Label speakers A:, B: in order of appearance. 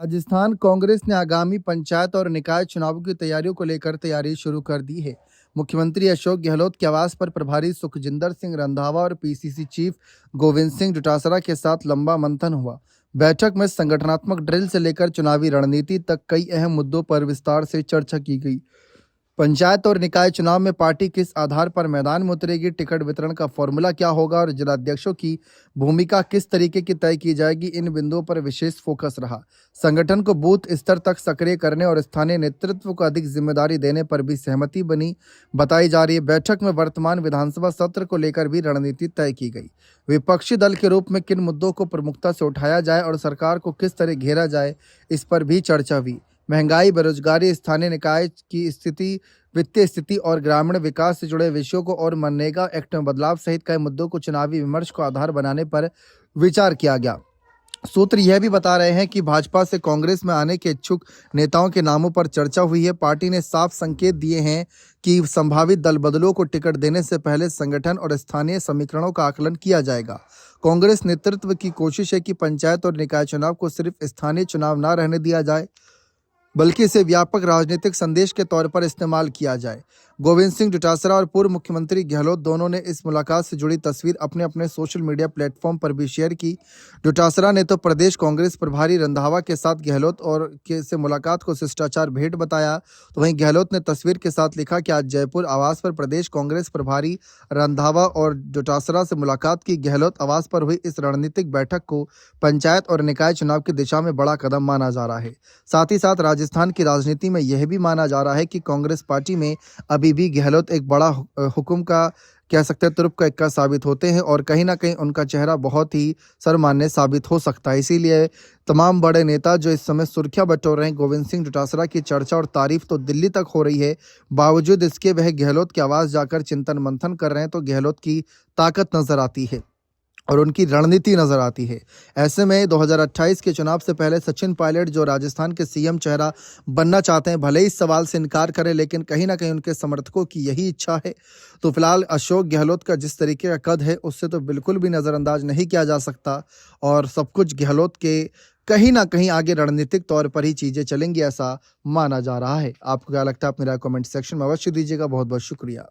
A: राजस्थान कांग्रेस ने आगामी पंचायत और निकाय चुनावों की तैयारियों को लेकर तैयारी शुरू कर दी है। मुख्यमंत्री अशोक गहलोत के आवास पर प्रभारी सुखजिंदर सिंह रंधावा और पीसीसी चीफ गोविंद सिंह डोटासरा के साथ लंबा मंथन हुआ। बैठक में संगठनात्मक ड्रिल से लेकर चुनावी रणनीति तक कई अहम मुद्दों पर विस्तार से चर्चा की गई। पंचायत और निकाय चुनाव में पार्टी किस आधार पर मैदान में उतरेगी, टिकट वितरण का फॉर्मूला क्या होगा और जिलाध्यक्षों की भूमिका किस तरीके की तय की जाएगी, इन बिंदुओं पर विशेष फोकस रहा। संगठन को बूथ स्तर तक सक्रिय करने और स्थानीय नेतृत्व को अधिक जिम्मेदारी देने पर भी सहमति बनी बताई जा रही है। बैठक में वर्तमान विधानसभा सत्र को लेकर भी रणनीति तय की गई। विपक्षी दल के रूप में किन मुद्दों को प्रमुखता से उठाया जाए और सरकार को किस तरह घेरा जाए, इस पर भी चर्चा हुई। महंगाई, बेरोजगारी, स्थानीय निकाय की स्थिति, वित्तीय स्थिति और ग्रामीण विकास से जुड़े विषयों को और मनरेगा एक्ट में बदलाव सहित कई मुद्दों को चुनावी विमर्श को आधार बनाने पर विचार किया गया। सूत्र यह भी बता रहे हैं कि भाजपा से कांग्रेस में आने के इच्छुक नेताओं के नामों पर चर्चा हुई है। पार्टी ने साफ संकेत दिए हैं कि संभावित दल बदलों को टिकट देने से पहले संगठन और स्थानीय समीकरणों का आकलन किया जाएगा। कांग्रेस नेतृत्व की कोशिश है कि पंचायत और निकाय चुनाव को सिर्फ स्थानीय चुनाव न रहने दिया जाए, बल्कि इसे व्यापक राजनीतिक संदेश के तौर पर इस्तेमाल किया जाए। गोविंद सिंह डोटासरा और पूर्व मुख्यमंत्री गहलोत दोनों ने इस मुलाकात से जुड़ी तस्वीर अपने अपने सोशल मीडिया प्लेटफॉर्म पर भी शेयर की। डोटासरा ने तो प्रदेश कांग्रेस प्रभारी रंधावा के साथ गहलोत और से मुलाकात को शिष्टाचार भेंट बताया, तो वहीं गहलोत ने तस्वीर के साथ लिखा कि आज जयपुर आवास पर प्रदेश कांग्रेस प्रभारी रंधावा और डोटासरा से मुलाकात की। गहलोत आवास पर हुई इस रणनीतिक बैठक को पंचायत और निकाय चुनाव की दिशा में बड़ा कदम माना जा रहा है। साथ ही साथ राजस्थान की राजनीति में यह भी माना जा रहा है कि कांग्रेस पार्टी में अभी भी गहलोत एक बड़ा हुक्म का, कह सकते हैं तुरुप का इक्का साबित होते हैं और कहीं ना कहीं उनका चेहरा बहुत ही सर्वमान्य साबित हो सकता है। इसीलिए तमाम बड़े नेता जो इस समय सुर्खियां बटोर रहे हैं, गोविंद सिंह डोटासरा की चर्चा और तारीफ तो दिल्ली तक हो रही है, बावजूद इसके वह गहलोत के आवास जाकर चिंतन मंथन कर रहे हैं, तो गहलोत की ताकत नजर आती है और उनकी रणनीति नजर आती है। ऐसे में 2028 के चुनाव से पहले सचिन पायलट जो राजस्थान के सीएम चेहरा बनना चाहते हैं, भले ही इस सवाल से इनकार करें, लेकिन कहीं ना कहीं उनके समर्थकों की यही इच्छा है। तो फिलहाल अशोक गहलोत का जिस तरीके का कद है, उससे तो बिल्कुल भी नज़रअंदाज नहीं किया जा सकता और सब कुछ गहलोत के कहीं ना कहीं आगे रणनीतिक तौर पर ही चीज़ें चलेंगी, ऐसा माना जा रहा है। आपको क्या लगता है? आप मेरा कमेंट सेक्शन में अवश्य दीजिएगा। बहुत बहुत शुक्रिया।